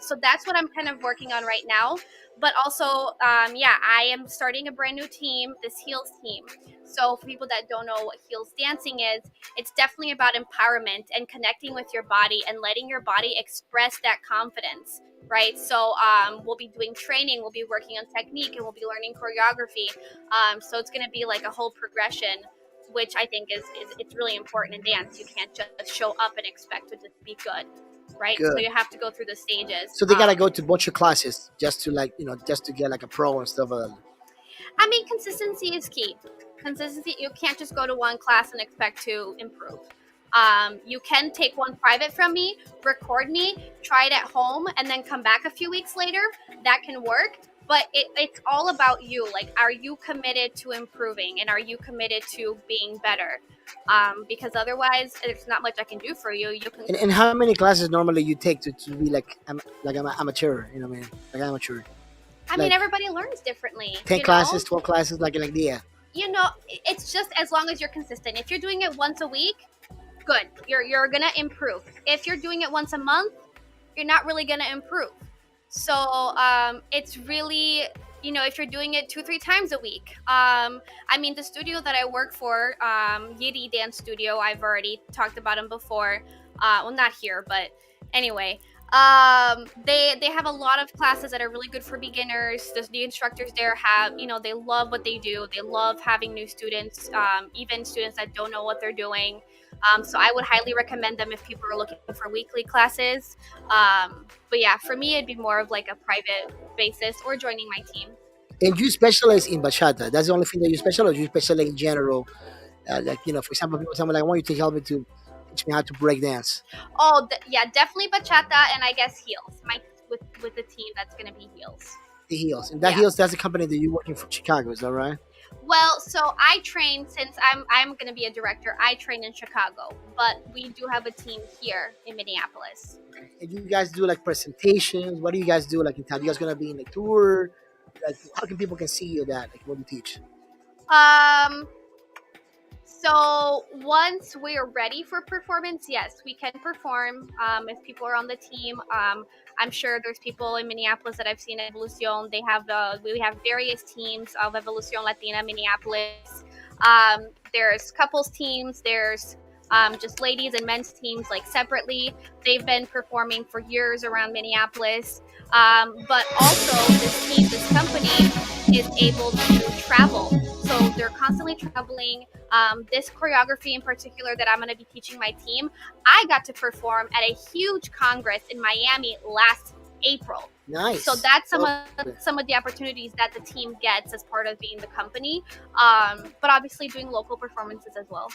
So that's what I'm kind of working on right now. But also, yeah, I am starting a brand new team, this heels team. So for people that don't know what heels dancing is, it's definitely about empowerment and connecting with your body and letting your body express that confidence, right? So we'll be doing training, we'll be working on technique, and we'll be learning choreography. So it's going to be like a whole progression, which I think is it's really important in dance. You can't just show up and expect to just be good, right? So Good. you have to go through the stages. So they gotta go to a bunch of classes just to like just to get like a pro and stuff like that. I mean, consistency is key. Consistency, you can't just go to one class and expect to improve. You can take one private from me, record me, try it at home, and then come back a few weeks later. That can work. But it's all about you. Like, are you committed to improving, and are you committed to being better? Because otherwise, there's not much I can do for you. You can. And how many classes normally you take to be like like I'm amateur? You know what I mean? Like amateur. I mean, Like everybody learns differently. 10 classes, 12 classes, like yeah. It's just as long as you're consistent. If you're doing it once a week, good. You're gonna improve. If you're doing it once a month, you're not really gonna improve. So it's really, if you're doing it 2-3 times a week. I mean, the studio that I work for, Yiri Dance Studio, I've already talked about them before. Well, not here, but anyway. They have a lot of classes that are really good for beginners. The instructors there have, they love what they do. They love having new students, even students that don't know what they're doing. So I would highly recommend them if people are looking for weekly classes. But yeah, for me, it'd be more of like a private basis or joining my team. And you specialize in bachata. That's the only thing that you specialize. Or you specialize in general. Like for example, people tell me like, I want you to help me to teach me how to break dance. Oh, yeah, definitely bachata, and I guess heels. With the team, that's gonna be heels. The Heels, and that Yeah. Heels, that's the company that you're working for, Chicago. Is that right? Well, so I train, since I'm going to be a director. I train in Chicago, but we do have a team here in Minneapolis. And you guys do like presentations. What do you guys do like in town? You guys gonna be in a tour? Like, how can people can see you that like what you teach? Um, so once we are ready for performance, yes, we can perform. If people are on the team, I'm sure there's people in Minneapolis that I've seen at Evolucion. We have various teams of Evolucion Latina Minneapolis. There's couples teams. There's just ladies and men's teams, like separately. They've been performing for years around Minneapolis. But also, this company is able to travel. So they're constantly traveling. This choreography in particular that I'm going to be teaching my team, I got to perform at a huge congress in Miami last April. Nice. So that's Okay. some of the opportunities that the team gets as part of being the company. But obviously doing local performances as well.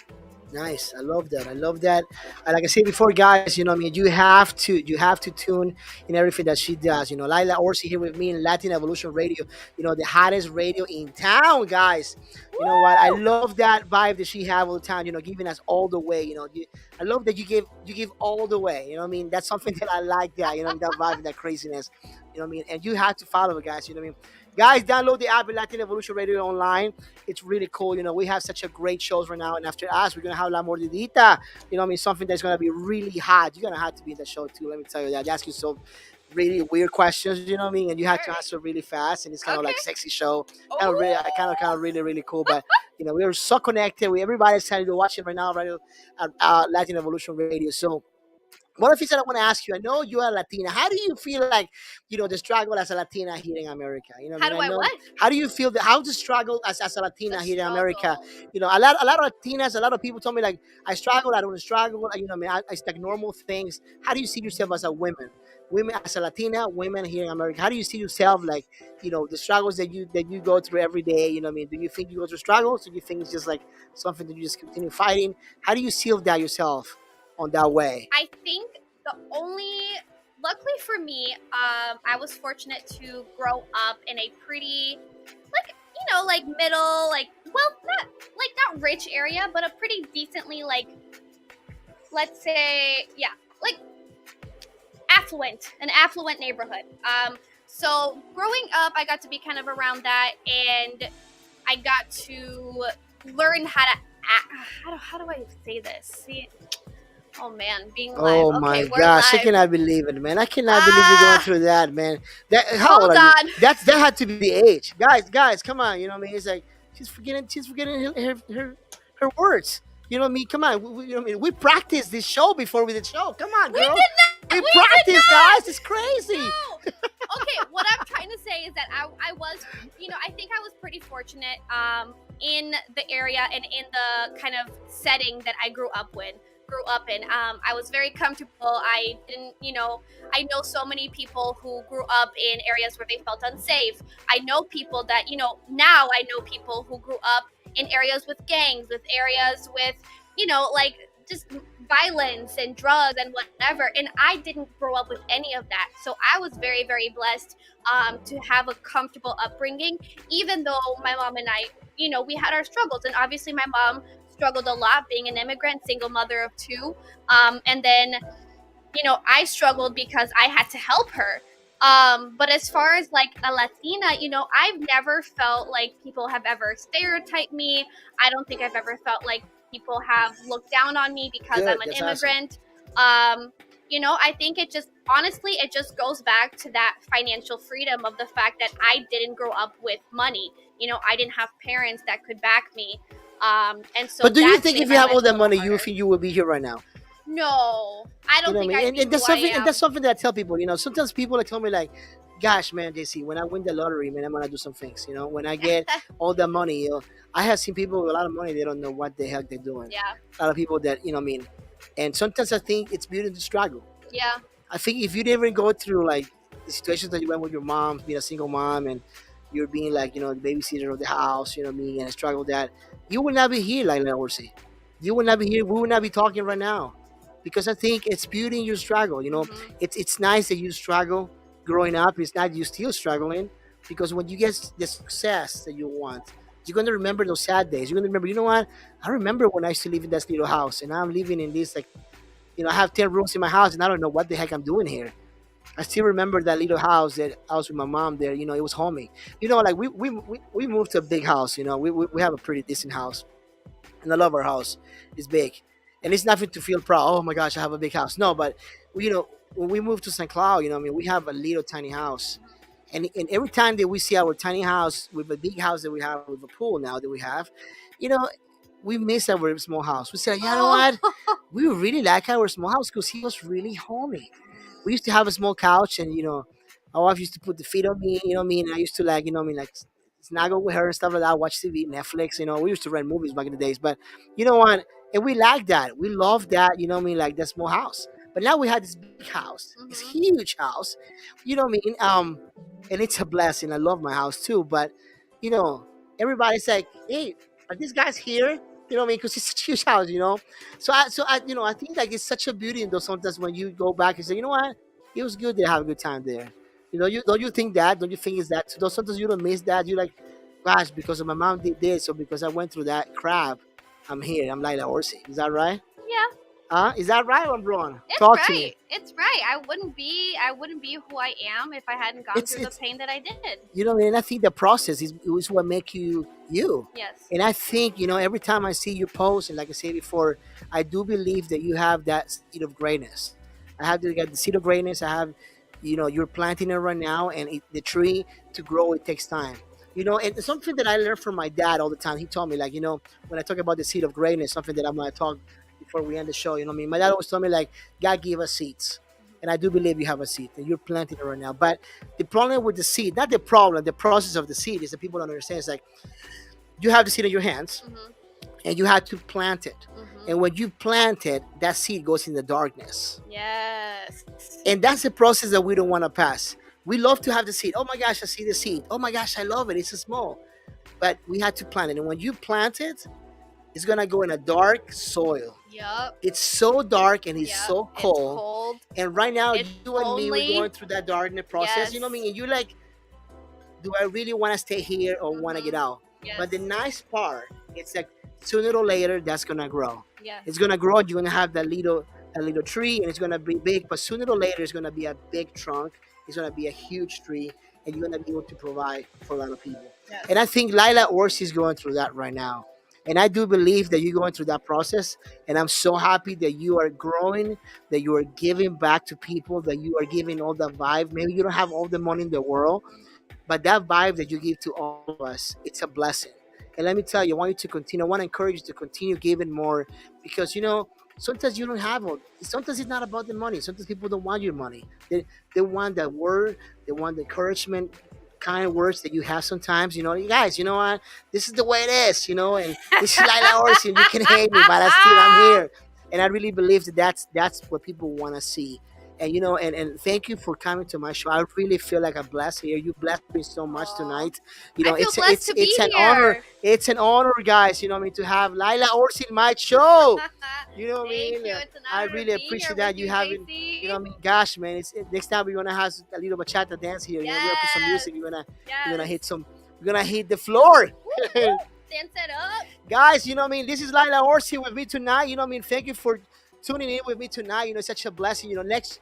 Nice. I love that. I love that. And like I said before, guys, I mean, you have to tune in everything that she does. Laila Orsi here with me in Latin Evolution Radio. The hottest radio in town, guys. You know what? I Woo! love that vibe that she have all the time. Giving us all the way. I love that you give all the way. I mean, that's something that I like. That vibe, that craziness. What I mean? And you have to follow it, guys. What I mean? Guys, download the app Latin Evolution Radio online. It's really cool. We have such a great shows right now, and after us, we're gonna have La Mordidita. What I mean, something that's gonna be really hot. You're gonna have to be in the show too. Let me tell you that. They ask you some really weird questions. What I mean, and you have to Alright. answer really fast, and it's kind of Okay. like sexy show. Kind of really really cool. But we're so connected. Everybody's trying to watch it right now, right? At Latin Evolution Radio. So one of the things that I want to ask you, I know you are Latina. How do you feel like, the struggle as a Latina here in America? How I do I know. what? How do you feel how the struggle as a The Latina here in America? struggle. A lot of Latinas, a lot of people told me like I struggle, I don't struggle. I mean, it's like normal things. How do you see yourself as a women as a Latina, women here in America? How do you see yourself like, the struggles that you go through every day? I mean, do you think you go through struggles? Do you think it's just like something that you just continue fighting? How do you see that yourself on that way? I think luckily for me, I was fortunate to grow up in a pretty, like middle, not rich area, but a pretty decently, like, let's say, yeah, like an affluent neighborhood. So growing up, I got to be kind of around that, and I got to learn how to how do I say this? See, oh man, being live. Oh Okay, my we're gosh, I live. cannot believe it, man. I cannot believe you're going Ah, through that, man. How old hold are you? on. That had to be the age. Guys, come on. What I mean? It's like she's forgetting her words. What I mean? Come on. What I mean? We practiced this show before we did show. Come on, We girl. did not. We We did practiced, not. guys. It's crazy. No. Okay, what I'm trying to say is that I was, I think I was pretty fortunate in the area and in the kind of setting that I grew up in. I was very comfortable. I didn't, I know so many people who grew up in areas where they felt unsafe. I know people that, now I know people who grew up in areas with gangs, with areas with, like just violence and drugs and whatever. And I didn't grow up with any of that. So I was very, very blessed to have a comfortable upbringing, even though my mom and I, we had our struggles. And obviously, my mom struggled a lot being an immigrant, single mother of two. And then, I struggled because I had to help her. But as far as like a Latina, I've never felt like people have ever stereotyped me. I don't think I've ever felt like people have looked down on me because Good. I'm an That's awesome. immigrant. I think it just honestly it just goes back to that financial freedom of the fact that I didn't grow up with money. I didn't have parents that could back me. And so But do you that think made if you my have life all a that little money, you harder. think you will be here right now? No, I You don't know what I think mean? I'd And, be and that's who I something. And am. that's something that I tell people. Sometimes people like tell me like, "Gosh, man, JC, when I win the lottery, man, I'm gonna do some things. When I get all the money, I have seen people with a lot of money. They don't know what the heck they're doing. Yeah, A lot of people that what I mean. And sometimes I think it's beauty to struggle. yeah. I think if you didn't go through like the situations that you went with your mom, being a single mom, and you're being like the babysitter of the house, you know what I mean, and struggle that, you would not be here, like Orsi. You would not be here. We would not be talking right now, because I think it's beauty in your struggle. Hmm. It's nice that you struggle growing up. It's not you still struggling, because when you get the success that you want, you're gonna remember those sad days. You're gonna remember. You know what? I remember when I used to live in this little house, and I'm living in this like I have 10 rooms in my house, and I don't know what the heck I'm doing here. I still remember that little house that I was with my mom there. It was homey. Like we moved to a big house. We have a pretty decent house, and I love our house. It's big, and it's nothing to feel proud. Oh my gosh, I have a big house. No, but when we moved to St. Cloud, I mean, we have a little tiny house, and every time that we see our tiny house with a big house that we have with a pool now that we have, you know, we miss our small house. We said, you know Oh, what? We really like our small house because he was really homey. We used to have a small couch, and my wife used to put the feet on me. You know what I mean? And I used to like, like snuggle with her and stuff like that. Watch TV, Netflix. We used to rent movies back in the days. But you know what? And we like that. We love that. You know what I mean? Like that small house. But now we have this big house, this hmm. huge house. You know what I mean? And it's a blessing. I love my house too. But you know, everybody's like, hey, are these guys here? You know what I mean? Because it's such a huge house. I think like it's such a beauty in those sometimes when you go back and say, you know what, it was good to have a good time there. You don't you think that? Don't you think it's that? So sometimes you don't miss that. You like, gosh, because of my mom did this, or because I went through that crap, I'm here. I'm like a horsey. Is that right? Yeah, Is that right or I'm wrong? it's Talk to me. right. It's right. I wouldn't be who I am if I hadn't gone It's through the it's pain that I did. and I think the process is what make you you. Yes. And I think every time I see you post, and like I said before, I do believe that you have that seed of greatness. I have to get the seed of greatness. I have, you're planting it right now, and the tree to grow it takes time. And it's something that I learned from my dad all the time. He told me like, when I talk about the seed of greatness, something that I'm gonna talk before we end the show. You know what I mean? My dad always told me like, God gave us seeds, and I do believe you have a seed and you're planting it right now. But the problem with the seed, not the problem, the process of the seed is that people don't understand. It's like you have the seed in your hands Mhm. and you have to plant it. Mhm. And when you plant it, that seed goes in the darkness. Yes. And that's the process that we don't want to pass. We love to have the seed. Oh my gosh, I see the seed. Oh my gosh, I love it. It's small. But we had to plant it. And when you plant it, it's going to go in a dark soil. Yup. It's so dark and it's Yep. so It's cold. cold. And right now, It's you and me, we're lonely. going through that darkness process. You know what I Yes. mean? And you're like, do I really want to stay here or want to get Mhm. out? Yes. But the nice part, it's like sooner or later, that's going to grow. Yes. It's gonna grow. You're gonna have that little tree, and it's gonna be big. But sooner or later, it's gonna be a big trunk. It's gonna be a huge tree, and you're gonna be able to provide for a lot of people. Yes. And I think Lila Orsi is going through that right now. And I do believe that you're going through that process. And I'm so happy that you are growing, that you are giving back to people, that you are giving all the vibe. Maybe you don't have all the money in the world, but that vibe that you give to all of us, it's a blessing. And let me tell you, I want you to continue. I want to encourage you to continue giving more because sometimes you don't have all. Sometimes it's not about the money. Sometimes people don't want your money. They want that word. They want the encouragement, kind of words that you have sometimes. You guys. You know what? This is the way it is. And this is Laila Orsi. You can hate me, but I'm here. And I really believe that that's what people want to see. And and thank you for coming to my show. I really feel like I'm blessed here. You blessed me so much Aw. tonight. I feel blessed to be It's an honor. here. It's an honor, guys. To have Laila Orsi in my show. You know what I Thank mean? you. It's an I honor to really be here appreciate with that you you, having. JC. Gosh, man, next time we're gonna have a little bachata dance here. We're gonna put some Yes. music. We're gonna Yes. hit some. We're gonna hit the floor. Woo, woo. Dance it up. Guys, this is Laila Orsi with me tonight. Thank you for tuning in with me tonight. It's such a blessing. Next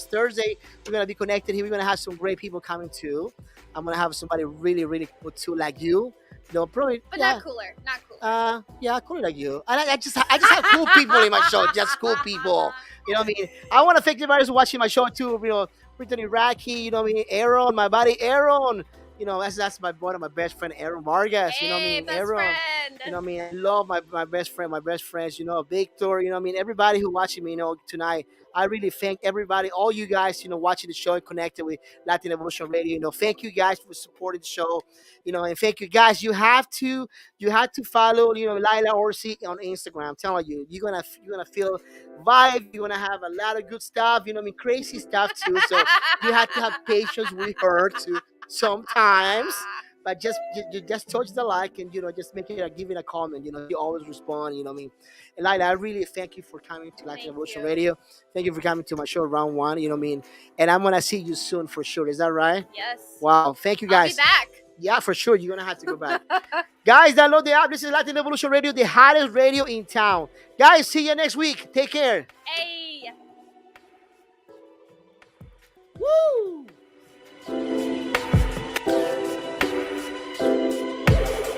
Thursday we're gonna be connected here. We're gonna have some great people coming too. I'm gonna have somebody really, really cool too, like you. Probably, But yeah. not cooler. Not cooler. Yeah, cool like you. I just have cool people in my show, just cool people. You know what I mean? I want to thank everybody who's watching my show too. Brittany Raki, Aaron, my buddy Aaron. That's one of my best friend, Aaron Vargas. Hey, best Aaron. friend. I love my best friend, my best friends. Victor. Everybody who watching me, tonight. I really thank everybody, all you guys, watching the show and connected with Latin Evolution Radio. Thank you guys for supporting the show. And thank you guys. You have to follow, Laila Orsi on Instagram. I'm telling you, you're gonna feel vibe. You're gonna have a lot of good stuff. Crazy stuff too. So you have to have patience with her too sometimes. But you just touch the like and just make it give it a comment. You always respond. You know what I mean? And Laila, I really thank you for coming to Latin Thank Evolution you. Radio. Thank you for coming to my show, Round One. You know what I mean? And I'm gonna see you soon for sure. Is that right? Yes. Wow. Thank you I'll be guys. back. Yeah, for sure. You're gonna have to go back. Guys, download the app. This is Latin Evolution Radio, the hottest radio in town. Guys, see you next week. Take care. Hey. Woo!